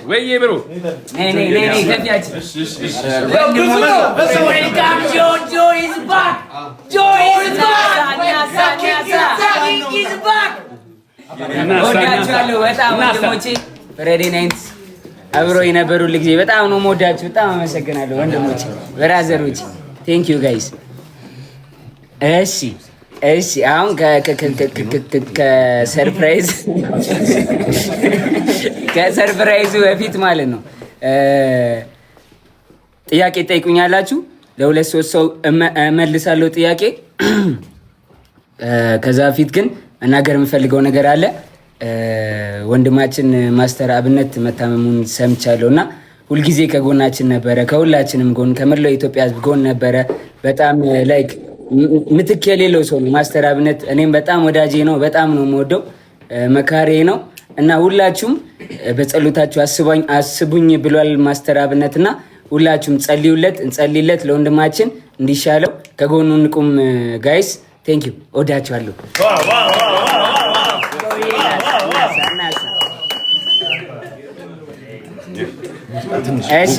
ወይዬ ብሩ ወዳችኋለሁ በጣም ወንድሞቼ ፍሬዲ ናይንት አብሮ የነበሩ ልጅ በጣም ነው የምወዳችሁ። በጣም አመሰግናለሁ ወንድሞቼ ብራዘሮቼ ቴንክ ዩ ጋይስ። እሺ አሁን ከሰርፕራይዙ በፊት ማለት ነው ጥያቄ ጠይቁኛላችሁ። ለሁለት ሶስት ሰው እመልሳለሁ ጥያቄ። ከዛ በፊት ግን መናገር የምፈልገው ነገር አለ። ወንድማችን ማስተር አብነት መታመሙን ሰምቻለሁ እና ሁልጊዜ ከጎናችን ነበረ፣ ከሁላችንም ጎን፣ ከመላው ኢትዮጵያ ሕዝብ ጎን ነበረ። በጣም ላይክ ምትክ የሌለው ሰው ነው ማስተር አብነት። እኔም በጣም ወዳጄ ነው፣ በጣም ነው የምወደው፣ መካሬ ነው እና ሁላችሁም በጸሎታችሁ አስቡኝ ብሏል ማስተር አብነት እና ሁላችሁም እንጸልይለት ለወንድማችን እንዲሻለው ከጎኑ እንቁም ጋይስ። ቴንክ ዩ ወዳችኋለሁ። እሺ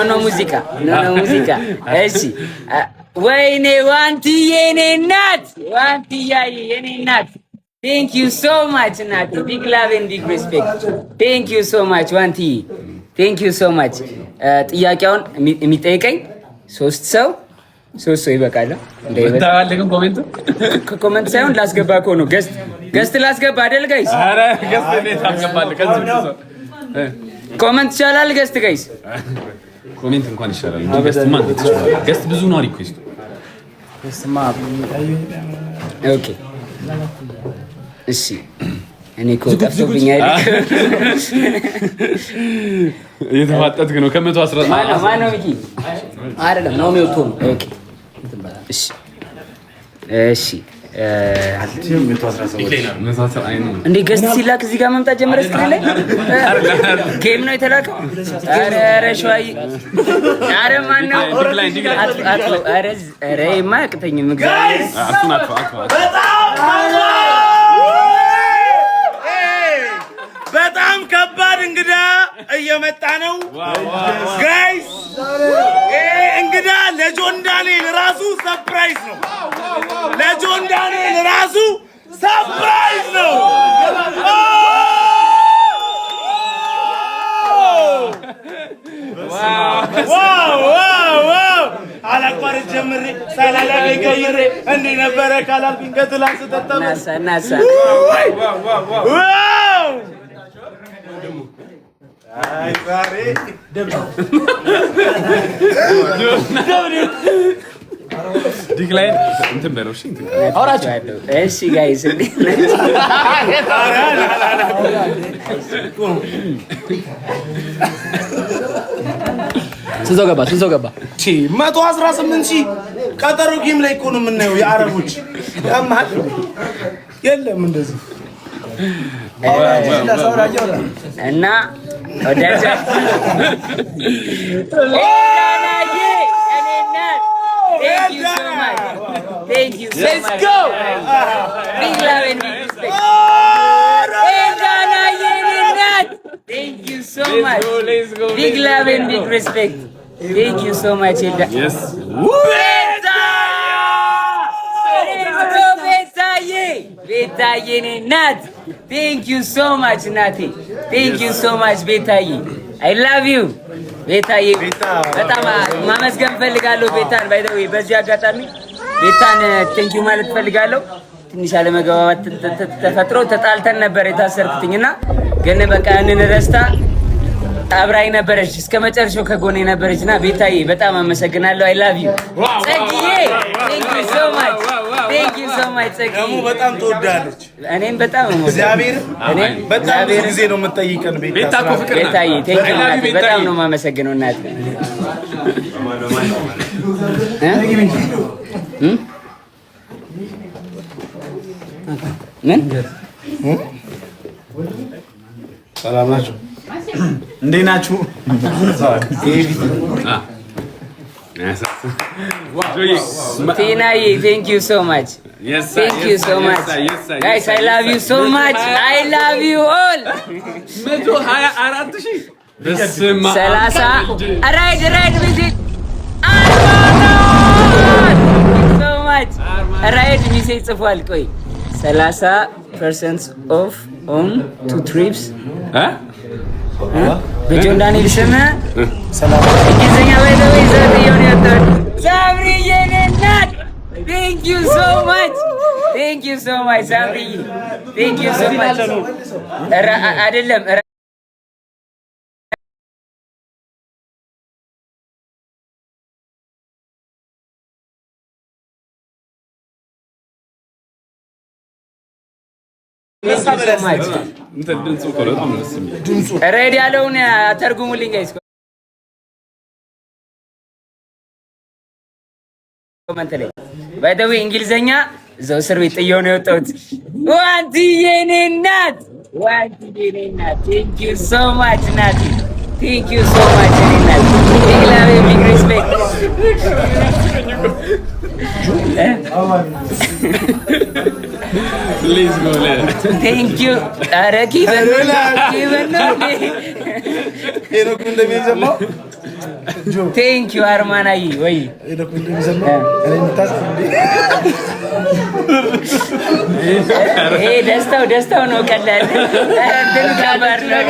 ኖ ሙዚቃ እሺ። ወይኔ ዋንትዬ የኔ እናት፣ ዋንትያዬ የኔ እናት ቴንክ ዩ ሶ ማች እናቴ። ቢግ ላቭ ኤንድ ቢግ ሪስፔክት ቴንክ ዩ ሶ ማች ዋንትዬ ቴንክ ዩ ሶ ማች። ጥያቄውን የሚጠይቀኝ ሶስት ሰው ይበቃል። ኮሜንት ሳይሆን ላስገባ እኮ ነው። ገስት ላስገባ አይደል ጋይስ? ኮሜንት ይቻላል ገስት ጋይስ? ኮሜንት እንኳን ይሻላል እንጂ ገስት ብዙ ነው ሪኩዌስት። ኦኬ እሺ እኔ እኮ ጠፍቶብኛል። እየተፋጠጥክ ነው። ከ110 ማነው ሚኪ? አይደለም ነው የሚወጡ ነው። ኦኬ እሺ እንዴ ገስት ሲላክ እዚህ ጋር መምጣት ጀመረ። ስክሪን ላይ ጌም ነው የተላከው። ኧረ ሸዋይ ኧረ ማነው? ኧረ የማያቅተኝም እግዚአብሔር በጣም ከባድ እንግዳ እየመጣ ነው ጋይስ። እንግዳ ለጆን ዳንኤል ራሱ ሰርፕራይዝ ነው። ለጆን ዳንኤል ራሱ ሰርፕራይዝ ነው። አላቋርጥ ጀምሬ ሳላላገ ቀይሬ እንዲህ ነበረ ካላልኩኝ ከትላንት ስጠጠም ዲክላይን እንትን በለው። እሺ አውራችሁ። እሺ ጋይስ ስንት ሰው ገባ? 118,000 ቀጠሮ ጌም ላይ እኮ ነው የምናየው። የአረቦች ያማል የለም እንደዚህ እና ወዳጃ Thank you so much. Let's go. Big love and big respect. Thank you so much. Let's go. Big love and big respect. Thank you so much. Yes. ቤታዬ ናት። Thank you so much ናቴ። Thank you so much ቤታዬ። I love you ቤታዬ። በጣም ማመስገን ፈልጋለሁ ቤታን። ባይ ዘ ዌይ በዚህ አጋጣሚ ቤታን ቴንክ ዩ ማለት ፈልጋለሁ። ትንሽ አለመግባባት ተፈጥሮ ተጣልተን ነበር የታሰርኩትኝና ግን በቃ ያንን ረስታ አብራኝ ነበረች እስከ መጨረሻው ከጎኔ ነበረችና ቤታዬ በጣም አመሰግናለሁ። አይ ላቭ ዩ ጸግዬ። ቴንክ ዩ ሶ ማች ቴንክ ዩ ሶ ማች ጸግዬ። ደግሞ በጣም ትወዳለች። እኔም በጣም እግዚአብሔር በጣም ብዙ ጊዜ ነው የምጠይቀን ቤታ እኮ ፍቅር ናት። ቤታዬ ቴንክ ዩ እናቴ በጣም ነው የማመሰግነው እናቴ። ምን ሰላም ናችሁ? እንዴት ናችሁ? ቲናዬ ቴንክ ዩ ሶ ማች Thank you so much. Guys, I love you so much. I love you all. 124,000 በስማ Right visit. So much. Right visit ጽፏል። ቆይ 30% off on 2 trips. በጆን ዳንኤል ስም ሰላም እንግሊዝኛ ወይ ዘት ይሆናል። ሳምሪ የኔ እናት thank you so much ሳምሪ thank you so much አይደለም ሬድ ያለውን ተርጉሙልኝ ጋይስ ኮሜንት ላይ ባይ ዘ ዌይ እንግሊዘኛ እዛው እስር ቤት ጥየው ነው የወጣሁት። ዋንቲ የኔ እናት thank you so much ናቲ thank you so much የኔ እናት big respect Please go there. Thank you. Are given no. Thank you Armanayi. Wai. Hey, ደስታው ነው ቀላል እንትን ከባድ ነው።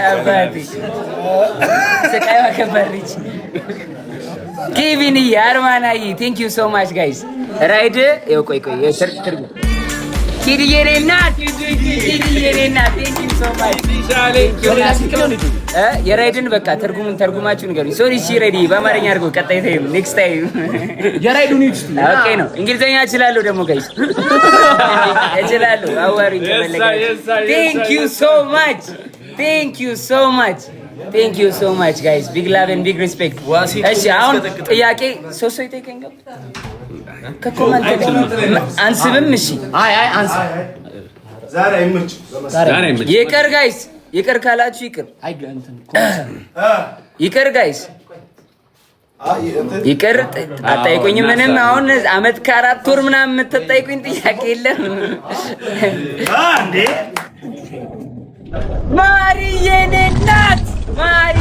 አባቴ ስቃይ ከበርች ኬቪን አርማናይ thank you so much guys. ራይድ ቆይ ትርጉም ኪድየኔና thank you so much የራይድን በቃ ተርጉማችሁ ንገሩኝ። ሶሪ እሺ ሬዲ በአማርኛ አድርገው ቀጣይ ታይም ኔክስት ታይም የራይዱን ዩቲዩብ ኦኬ ነው። እንግሊዘኛ እችላለሁ ደግሞ ጋይስ እችላለሁ። አዋሪ ተመለከ thank you so much guys. Big love and big respect. እሺ አሁን ጥያቄ ሶስት ሰው ይጠይቀኝ ገብ ከኮመንት አንስብም። እሺ አይ አንስ ዛሬ አይመች ይቅር ጋይስ ይቅር ካላችሁ ይቅር ይቅር ጋይስ ይቅር አጣይቁኝ። ምንም አሁን አመት ከ4 ወር ምናምን የምትጠይቁኝ ጥያቄ የለም እንዴ ማሪዬኔ ናት ማሪ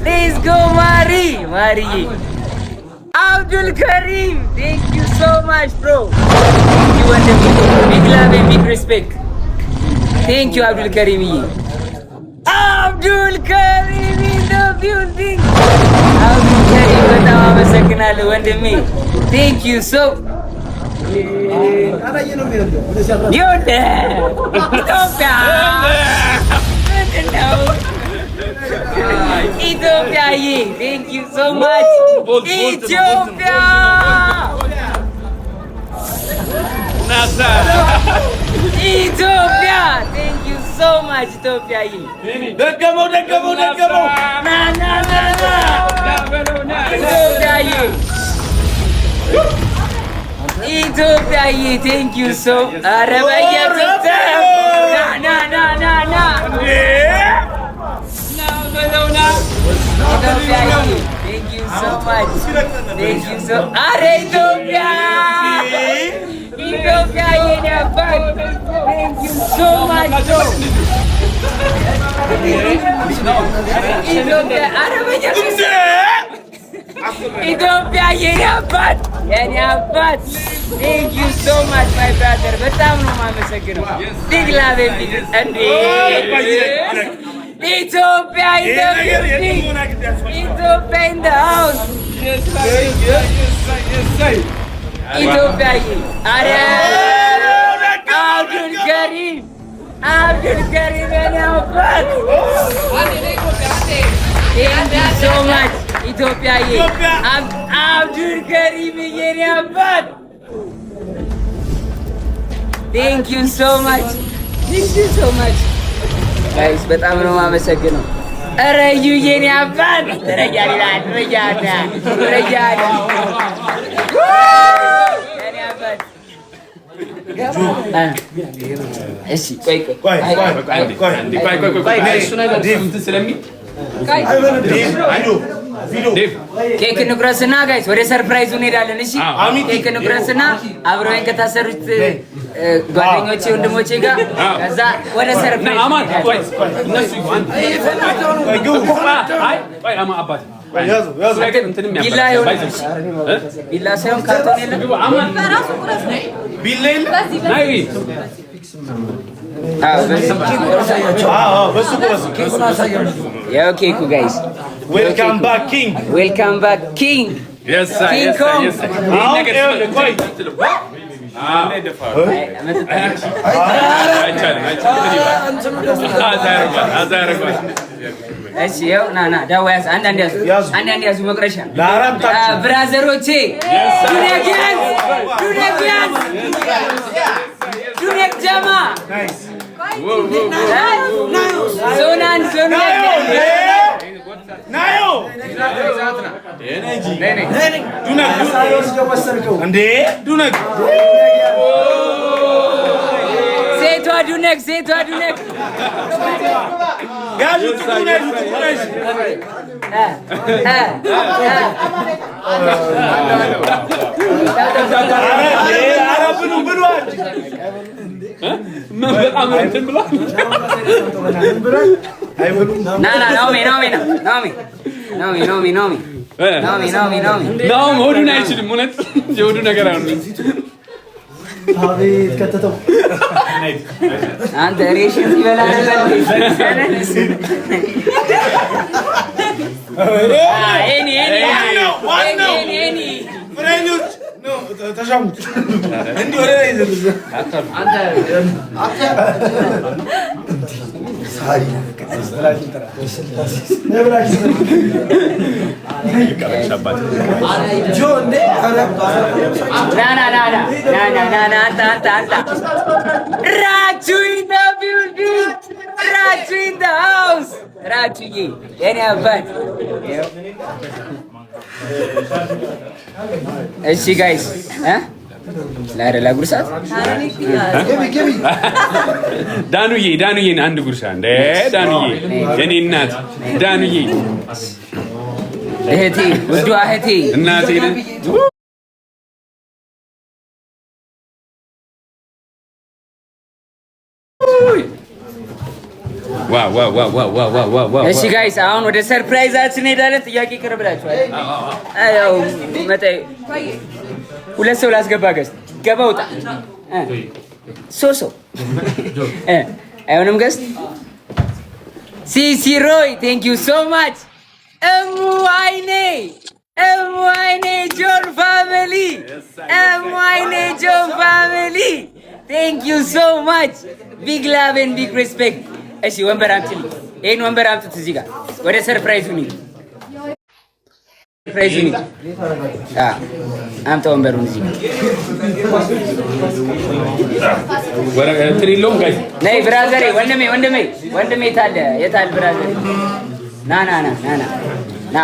let's go ማሪዬ Abdul Karim thank you so much bro thank you wonderful big love and big respect thank you Abdul Karim in the building Abdul Karim በጣም አመሰግናለሁ ወንድሜ thank you so Ethiopia, thank you so much. Ethiopia. Ethiopia, thank you so much. Ethiopia, Dagamo. Na. Ethiopia, thank you so. Arabaya, na. Thank you so much. Thank you so. Are Ethiopia yene bag. Thank you so much. Ethiopia Arabaya. Ethiopia yene bag. Thank you so much my brother. በጣም ነው የማመሰግነው። Big love and Ethiopia in the house. Yes, Ethiopia. Abdul Karim thank you so much Ethiopia. Abdul Karim thank you so much ጋይስ በጣም ነው የማመሰግነው። ኧረ የኔ አባት ረጃል የኔ አባት እሺ ቆይ ኬክ እንቁረስና ጋይስ ወደ ሰርፕራይዙ እንሄዳለን። እሺ ኬክ እንቁረስና አብረን ከታሰሩት ጓደኞቼ ወንድሞቼ ጋር ከዛ ወደ ሰርፕራይዝ ቢላ ሳይሆን ካርቶን የለም ያው ኬኩ ጋይስ ዌልካም ባክ ኪንግ ዌልካም ባክ ኪንግ ኪንግ ኮንግ እሺ ያው ና ዳዋ ያዝ አንዳንድ ያዙ መቅረሻ ብራዘሮቼ ዱኔክ ጀማ ዞናን ናዮ ዱነክ ሴቷ ዱነክ ያዙ ጥቁነሽ አረብኑ ብሏል በጣም እንትን ብሏል ናኦም ሆዱን አይችልም እውነት የሆዱ ነገር አይሆንም አቤት ከተተው አንተ ሬሽን ይበላ ነበር ፍሬኞች ተሻሙት እንዲህ ወደ ላይ ዘርዘ አንተ እሺ ጋይስ ላደላ ጉርሳት ዳኑዬን አንድ ጉርሻ እንደ ዳኑዬ የኔ እናት ዳኑዬ እህቴ ውዷ እህቴ እናቴ እሺ ጋይስ አሁን ወደ ሰርፕራይዛችን እንሄዳለን። ጥያቄ ይቀርብላችኋል። አው መጣይ ሁለት ሰው ላስገባ ገስት ገባ ውጣ ሶሶ አይሆንም ገስት ሲሲሮይ ቴንክ ዩ ሶ ማች እሙአይኔ ጆን ፋሚሊ ቴንክ ዩ ሶ ማች ቢግ ላቭ ኤንድ ቢግ ሪስፔክት። እሺ ወንበር አምጪልኝ። ይሄን ወንበር አምጡት እዚህ ጋር ወደ ሰርፕራይዙ ነው። አምጣ ወንበሩን እዚህ ጋር ነይ ብራዘሬ ወንድሜ የታል ብራዘሬ ና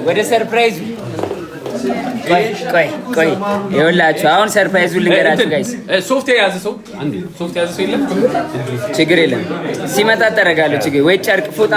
ወደ ሰርፕራይዙ ቆይ ይኸውላችሁ አሁን ሰርፕራይዙን ልንገራችሁ ጋይስ። ሶፍት የያዘ ሰው የለም ችግር የለም ሲመጣ ጠረጋለሁ ችግር ወይ ጨርቅ ፎጣ